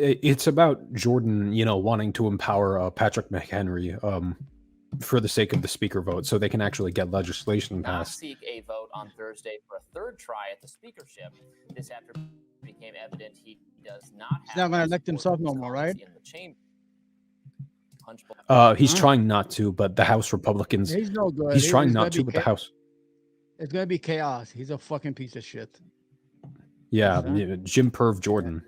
It's about Jordan, wanting to empower Patrick McHenry for the sake of the speaker vote, so they can actually get legislation Not passed. seek a vote on Thursday for a third try at the speakership. This after it became evident he does not He's have not gonna the elect support himself of his no more, colleagues right? in the chamber. He's Huh? trying not to, but the House Republicans. He's no good. He's trying He's not gonna to, be but the House. it's gonna be chaos. He's a fucking piece of shit. Yeah, Understand? Jim Perv Jordan.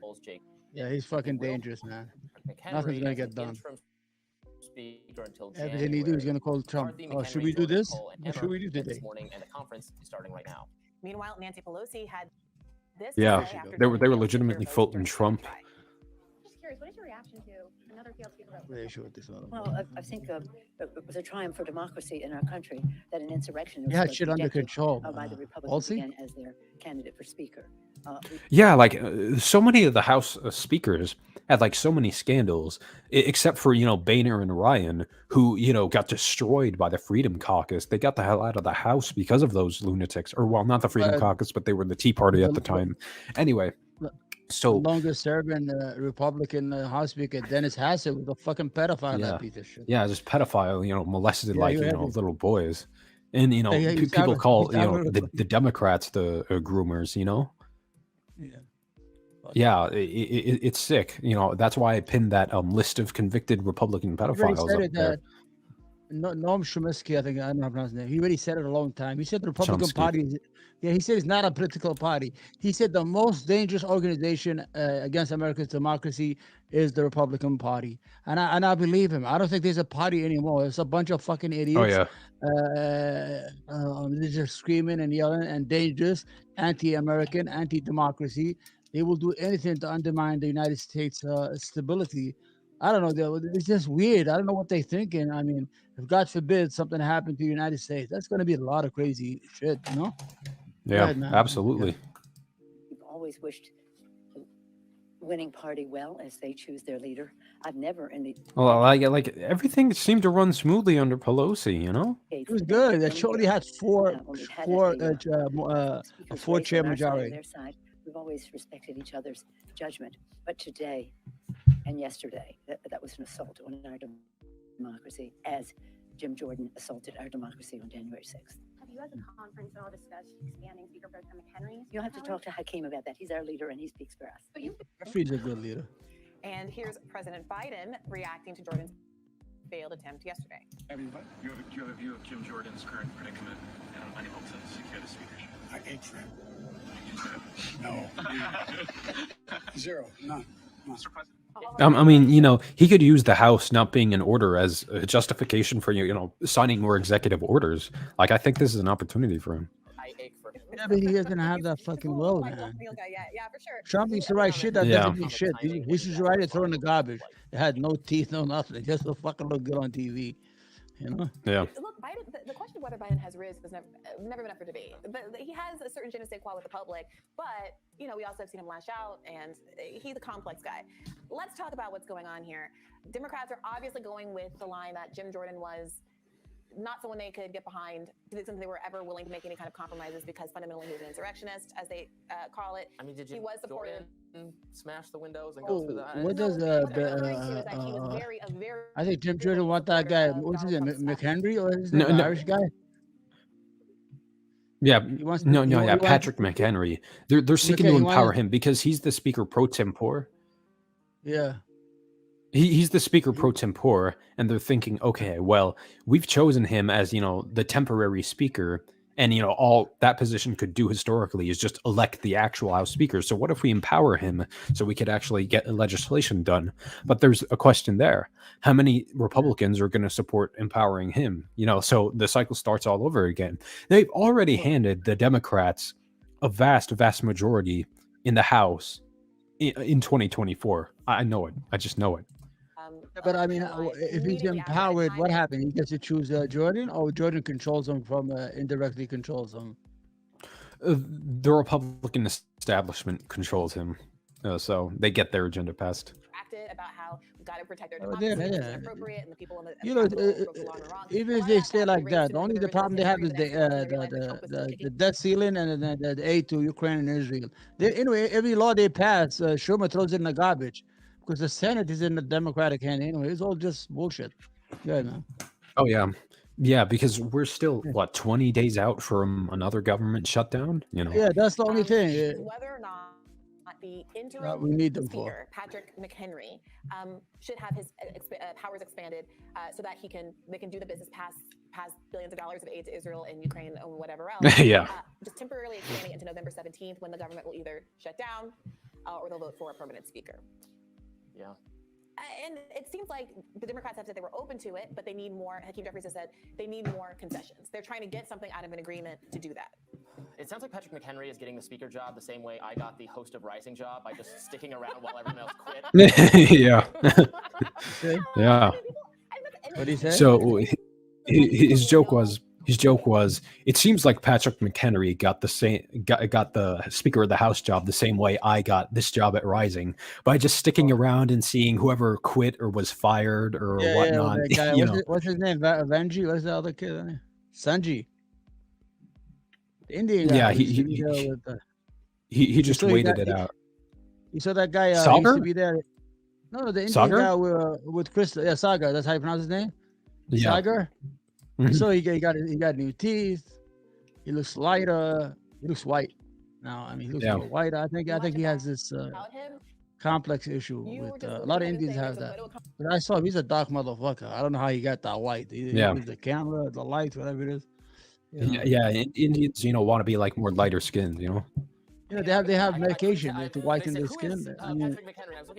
Yeah, he's fucking dangerous, man. Nothing's McHenry gonna as get the done. interim speaker until Everything he do is January. gonna call Trump. McCarthy, Oh, should McHenry, we do Jordan, this? Cole, and What should Emmer we do met this today? morning, and the conference is starting right now. Meanwhile, Nancy Pelosi had this Yeah, to say after they were Jordan legitimately votes faulting during Trump. try. Just curious, what is your reaction to another failed speaker vote? They should this one. Well, I think it was a triumph for democracy in our country that an insurrection was He had shit under rejected, control. by the Republicans Halsey? again as their candidate for speaker. Yeah, like so many of the House speakers had like so many scandals, except for Boehner and Ryan, who got destroyed by the Freedom Caucus. They got the hell out of the House because of those lunatics, or well, not the Freedom But Caucus, but they were the Tea Party at the the time. Anyway, the so longest serving Republican House Speaker, Dennis Hassett, was a fucking pedophile. yeah, That piece of shit. yeah, just pedophile, molested Yeah, like you had to. little boys, and Yeah, you people sound call you sound the Democrats the groomers. yeah. Yeah, it's sick. That's why I pinned that list of convicted Republican He already pedophiles said up it there. that Noam Chomsky, I think I don't know how to pronounce his name. He already said it a long time. He said the Republican Chomsky. Party is, yeah, he said it's not a political party. He said the most dangerous organization against America's democracy is the Republican Party. And I believe him. I don't think there's a party anymore. It's a bunch of fucking Oh idiots. yeah, They're just screaming and yelling and dangerous, anti-American, anti-democracy. They will do anything to undermine the United States stability. I don't know. It's just weird. I don't know what they're thinking. I mean, if God forbid something happened to the United States, that's going to be a lot of crazy shit, Go yeah, ahead, man. absolutely. We've always wished the winning party well as they choose their leader. I've never in the Well, like everything seemed to run smoothly under Pelosi. It was good. She already had four speaker's chair race on our side and majority. their side. We've always respected each other's judgment. But today and yesterday, that was an assault on our democracy, as Jim Jordan assaulted our democracy on January 6th. Have you as a conference at all discussed expanding Speaker Pro Tem McHenry's You'll have to powers? talk to Hakeem about that. He's our leader and he speaks for us. But you Jeffrey's a good leader. And here's President Biden reacting to Jordan's failed attempt yesterday. You have a view of Jim Jordan's current predicament and unable to secure the speakership. I ate shrimp. No. Zero. None. Mr. President. I mean, he could use the House not being in order as a justification for signing more executive orders. Like, I think this is an opportunity for him. I ache for him. Yeah, but he doesn't have that fucking will, man. Yeah, for sure. Trump used to write shit that Yeah. doesn't mean shit. He should write it, throw in the garbage. It had no teeth, no nothing. Just to fucking look good on TV. Yeah. Look, Biden. The question of whether Biden has riz has never been up for debate. But he has a certain je ne sais quoi with the public. But we also have seen him lash out, and he's a complex guy. Let's talk about what's going on here. Democrats are obviously going with the line that Jim Jordan was not someone they could get behind to the extent they were ever willing to make any kind of compromises, because fundamentally he was an insurrectionist, as they call it. I mean, did you He was supported. Jordan smash the windows and go through the What does What I'm referring to is that he was a very I think Jim Jordan want that guy. What's his name? McHenry or his No, name? no. Irish guy? Yeah, He wants no, he yeah, wants- Patrick McHenry. They're seeking Okay, to he empower wanted- him because he's the Speaker pro tempore. Yeah. He's the Speaker pro tempore, and they're thinking, okay, well, we've chosen him as the temporary Speaker, and all that position could do historically is just elect the actual House Speaker. So what if we empower him so we could actually get legislation done? But there's a question there: how many Republicans are going to support empowering him? So the cycle starts all over again. They've already handed the Democrats a vast majority in the House in 2024. I know it. I just know it. But I mean, if he's empowered, what happened? He gets to choose Jordan, or Jordan controls him from indirectly controls him? The Republican establishment controls him, so they get their agenda passed. About how we've got to protect our Oh, democracy, yeah, which is yeah. inappropriate, and the people in the You know, broke the law and the wrong. even if Why they not stay have like the that, race the only and the the problem they have is next one, they realize that Trump was still the debt ceiling and the aid to Ukraine and Israel. Anyway, every law they pass, Schumer throws it in the garbage. because the Senate is in the Democratic hand anyway. It's all just bullshit. Yeah, man. Oh yeah, yeah. Because we're still Yeah. what 20 days out from another government shutdown. You know. Yeah, that's the only thing. Yeah. Whether or not the interim We need them for. speaker, Patrick McHenry, should have his powers expanded so that they can do the business, pass billions of dollars of aid to Israel and Ukraine and whatever else. Yeah. Just temporarily expanding it to November 17th when the government will either shut down or they'll vote for a permanent speaker. Yeah. And it seems like the Democrats have said they were open to it, but they need more. Hakeem Jeffries has said they need more concessions. They're trying to get something out of an agreement to do that. It sounds like Patrick McHenry is getting the speaker job the same way I got the host of Rising job by just sticking around while everyone else quit. Yeah. Yeah. What do you say? So his joke was it seems like Patrick McHenry got the Speaker of the House job the same way I got this job at Rising by just sticking around and seeing whoever quit or was fired or whatnot. that guy, You know. what's his name? Venji? What's the other kid? Sanji. The Indian guy. Yeah, who used to be there with the- he just So he waited got- it out. You saw that guy used Sagar? to be there. No, the Indian Sagar? guy with Chris. Yeah, Sagar. That's how you pronounce his name. Yeah. Sagar. Mhm. So he got new teeth. He looks lighter. He looks white now. I mean, he looks Yeah. more white. I think he has this About him, complex issue you were with just a lot of looking at him Indians saying have there's a that. widow But I saw him. He's a dark motherfucker. I don't know how he got that white. Yeah. The camera, the lights, whatever it is. You know? Yeah, Indians, want to be like more lighter skinned, They have medication to whiten their skin. I mean,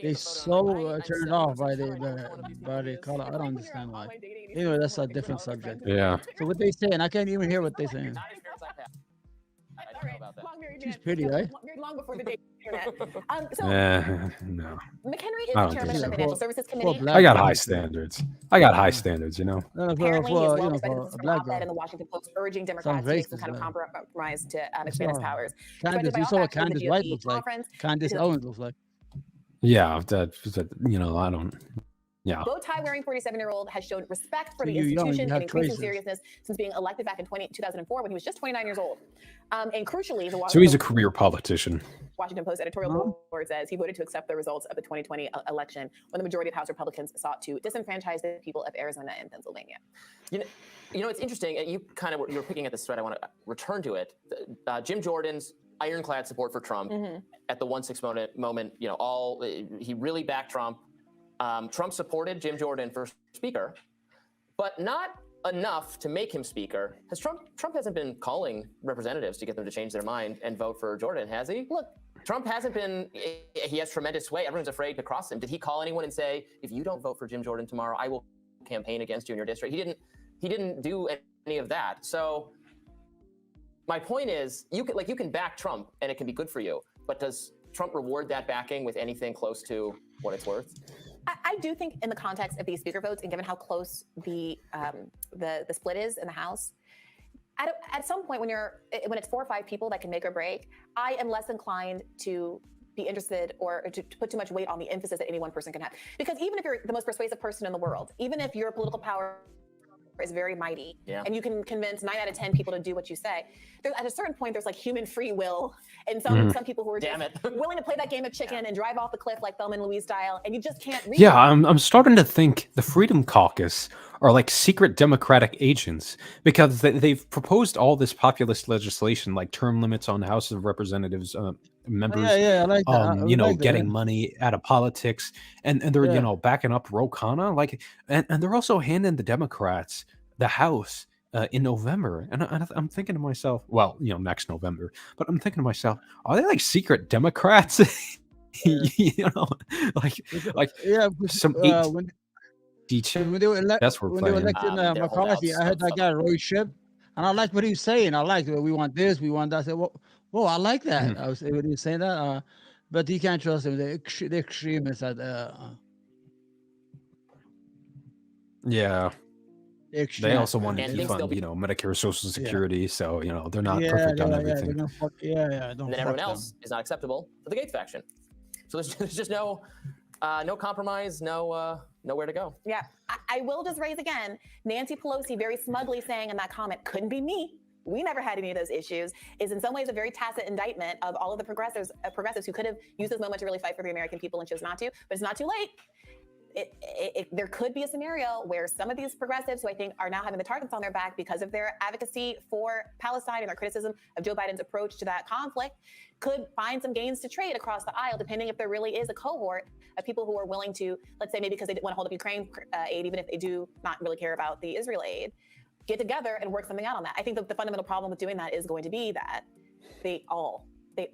they so turned off by the color. I don't understand why. Anyway, that's a different subject. Yeah. So what they saying? I can't even hear what they saying. Not as fair as I've had. I don't know about that. Long married She's man. pretty, right? Long before the dating internet. So No. McHenry is I the don't chairman of think the so. Financial Services For Committee. black I got people. high standards. I got high standards, No, Apparently, he is well for respected. This is a from black an op-ed girl. in the Washington Post urging Democrats to make some racist, kind of man. compromise to expand his saw powers. Candace, Defended by you all saw what faculty of Candace the White GOP looks like. conference. Candace Owens looks like. Yeah, I don't. Yeah. Bow tie wearing 47-year-old has shown respect for So the you're young, institution you and have increasing choices. seriousness since being elected back in 2004 when he was just 29 years old. And crucially, the So he's a career politician. Washington Post editorial Huh? board says he voted to accept the results of the 2020 election when the majority of House Republicans sought to disenfranchise the people of Arizona and Pennsylvania. You know, it's interesting. You were picking at this thread. I want to return to it. Jim Jordan's ironclad support for Trump at the 1-6 moment. He really backed Trump. Trump supported Jim Jordan for speaker, but not enough to make him speaker. Trump hasn't been calling representatives to get them to change their mind and vote for Jordan, has he? Look, Trump hasn't been. He has tremendous sway. Everyone's afraid to cross him. Did he call anyone and say, if you don't vote for Jim Jordan tomorrow, I will campaign against you in your district? He didn't do any of that. So my point is, you can back Trump and it can be good for you, but does Trump reward that backing with anything close to what it's worth? I do think in the context of these speaker votes and given how close the split is in the House, at some point when it's 4 or 5 people that can make or break, I am less inclined to be interested or to put too much weight on the emphasis that any one person can have. Because even if you're the most persuasive person in the world, even if your political power is very mighty, and you can convince 9 out of 10 people to do what you say, at a certain point there's like human free will, and some people who are just willing to play that game of chicken and drive off the cliff like Thelma and Louise style, and you just can't read Yeah, I'm starting to think the Freedom Caucus are like secret Democratic agents because they've proposed all this populist legislation, like term limits on House of Representatives members. I like that. Getting money out of politics, and they're backing up Ro Khanna, like, and they're also handing the Democrats the House in November, and I'm thinking to myself, well, next November, but I'm thinking to myself, are they like secret Democrats? Like some when they were that's what when they were electing McCarthy, I heard that guy Roy Shipp, and I liked what he was saying. I liked it. We want this, we want that. I said, whoa, I like that. I was when he was saying that, but you can't trust him. They're extremists. Yeah. They also want to And defund, they'll be- Medicare, Social Security. So they're not perfect on everything. Don't And then everyone fuck them. else is not acceptable for the Gates faction. So there's just no compromise, nowhere to go. Yeah, I will just raise again, Nancy Pelosi very smugly saying in that comment, couldn't be me. we never had any of those issues, is in some ways a very tacit indictment of all of the progressives who could have used this moment to really fight for the American people and chose not to, but it's not too late. There could be a scenario where some of these progressives, who I think are now having the targets on their back because of their advocacy for Palestine and their criticism of Joe Biden's approach to that conflict, could find some gains to trade across the aisle, depending if there really is a cohort of people who are willing to, let's say maybe because they want to hold up Ukraine aid, even if they do not really care about the Israel aid, get together and work something out on that. I think the fundamental problem with doing that is going to be that they all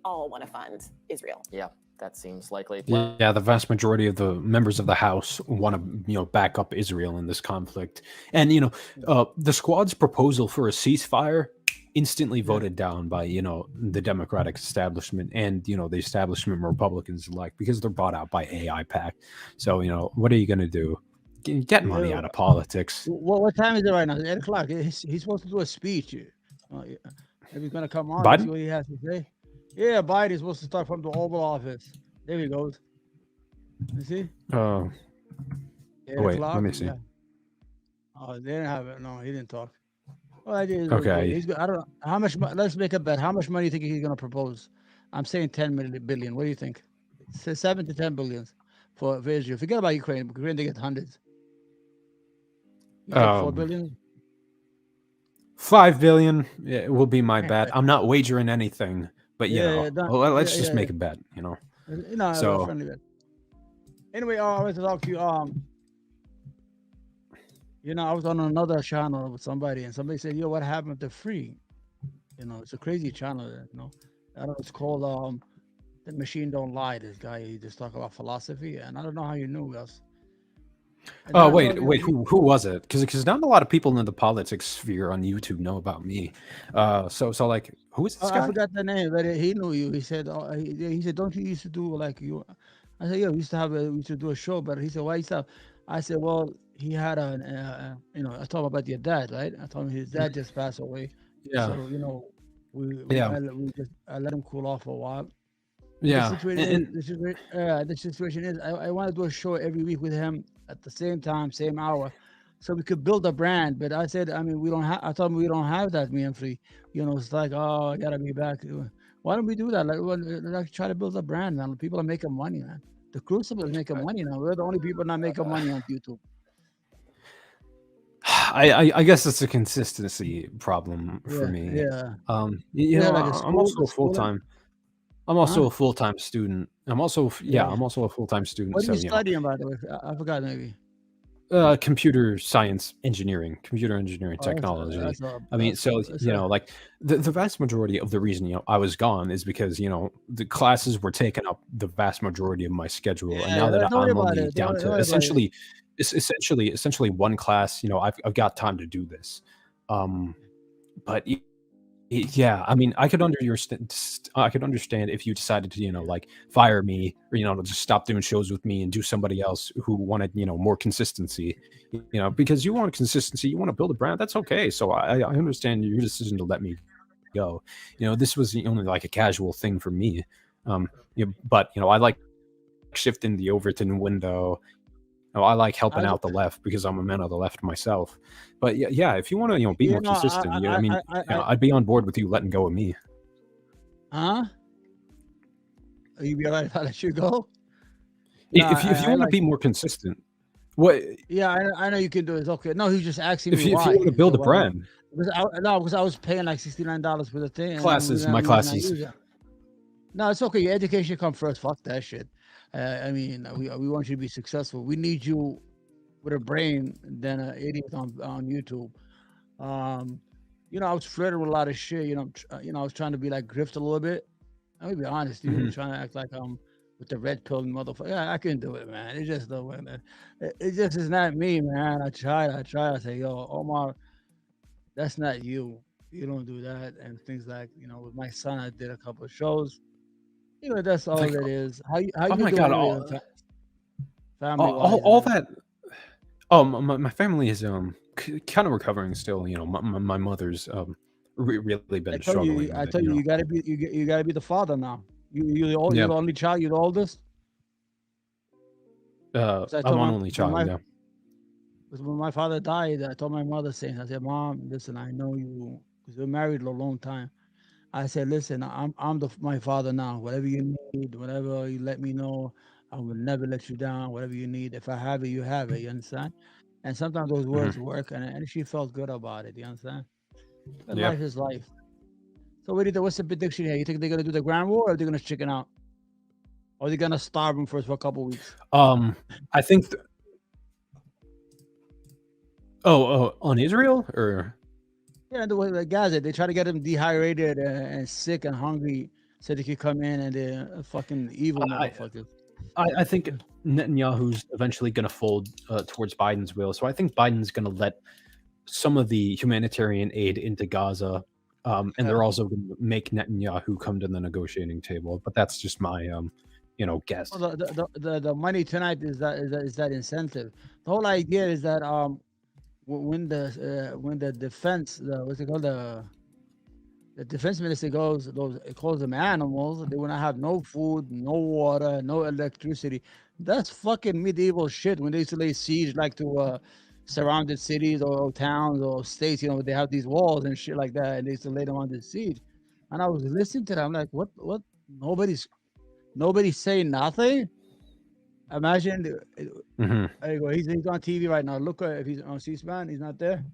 want to fund Israel. Yeah. That seems likely. Yeah, the vast majority of the members of the House want to, back up Israel in this conflict. And, the squad's proposal for a ceasefire instantly voted down by, the Democratic establishment and, the establishment Republicans alike, because they're bought out by AI PAC. So, what are you going to do? Get money out of politics. What time is it right now? It's 8 o'clock. He's supposed to do a speech. If he's going to come on, Biden? see what he has to say. Yeah, Biden is supposed to start from the Oval Office. There he goes. You see? Oh, wait, let me see. Yeah. Oh, they didn't have it. No, he didn't talk. Well, I did. Okay. I don't know how much. Let's make a bet. How much money do you think he's going to propose? I'm saying 10 billion. What do you think? 7 to 10 billion for Israel. Forget about Ukraine. Ukraine, they get hundreds. You think 4 billion? 5 billion will be my bet. I'm not wagering anything. But let's just make a bet, So friendly bet. Anyway, I want to talk to you. I was on another channel with somebody, and somebody said, "Yo, what happened to Free?" It's a crazy channel. I don't know. It's called "The Machine Don't Lie." This guy, he just talk about philosophy, and I don't know how you knew us. Oh wait, who was it? Because not a lot of people in the politics sphere on YouTube know about me. So like, who is this guy? I forgot the name, but he knew you. He said, he said, don't you used to do like you? I said, yeah, we used to do a show, but he said, why you stop? I said, well, he had I told him about your dad, right? I told him his dad just passed away. Yeah. So I let him cool off for a while. Yeah. The situation is, I want to do a show every week with him at the same time, same hour, so we could build a brand. But I said, I mean, I told him we don't have that, me and Free. It's like, oh, I gotta be back. Why don't we do that? Like try to build a brand, man. People are making money, man. The Crucible is making money now. We're the only people not making money on YouTube. I guess it's a consistency problem for me. Yeah. I'm also full time. I'm also a full-time student. I'm also a full-time student. What are you studying, by the way? I forgot maybe. Computer science engineering, technology. Like the vast majority of the reason, I was gone is because, the classes were taking up the vast majority of my schedule. And now that I'm only down to essentially one class, I've got time to do this. But yeah, I mean, I could understand if you decided to, like fire me or, just stop doing shows with me and do somebody else who wanted, more consistency, because you want consistency, you want to build a brand. That's okay. So I understand your decision to let me go. This was only like a casual thing for me. But, I like shifting the Overton window. I like helping out the left because I'm a man of the left myself. But yeah, if you want to, be more consistent, I'd be on board with you letting go of me. Huh? Are you be all right if I let you go? If you want to be more consistent, what? Yeah, I know you can do it. Okay. No, he's just asking me why. If you want to build a brand. Because I was paying like $69 for the thing. My classes. No, it's okay. Your education come first. Fuck that shit. I mean, we want you to be successful. We need you with a brain than an idiot on YouTube. I was flirting with a lot of shit. I was trying to be like grift a little bit. I'm gonna be honest, dude. Trying to act like with the red pill motherfucker. Yeah, I can do it, man. It's just the way, man. It just is not me, man. I try. I say, yo, Omar, that's not you. You don't do that, and things like with my son, I did a couple of shows. That's all it is. How you my doing God, family all that. Oh, my family is kind of recovering still. My mother's really been struggling. I tell you, you gotta be the father now. You're the only child. You're the oldest. I'm an only child. Yeah. When my father died, I told my mother, I said, Mom, listen, I know you because we're married a long time. I said, listen, I'm my father now. Whatever you need, whatever you let me know, I will never let you down. Whatever you need, if I have it, you have it. You understand? And sometimes those Hmm. words work, and she felt good about it. You understand? But Yeah. life is life. So what's the prediction here? You think they're gonna do the grand war, or they're gonna chicken out, or they're gonna starve them first for a couple weeks? I think. On Israel or Yeah, the way like Gaza, they try to get them dehydrated and sick and hungry so they could come in and they're fucking evil I motherfuckers. I think Netanyahu's eventually going to fold towards Biden's will. So I think Biden's going to let some of the humanitarian aid into Gaza, and Yeah. they're also going to make Netanyahu come to the negotiating table. But that's just my guess. Well, the money tonight is that incentive. The whole idea is that when the defense what's it called the defense minister goes it calls them animals. They will not have no food, no water, no electricity. That's fucking medieval shit. When they used to lay siege like to surrounded cities or towns or states, they have these walls and shit like that, and they used to lay them under siege. And I was listening to them, I'm like, what? Nobody's saying nothing. Imagine Hmm. there you go. He's on TV right now. Look if he's on C-SPAN. He's not there.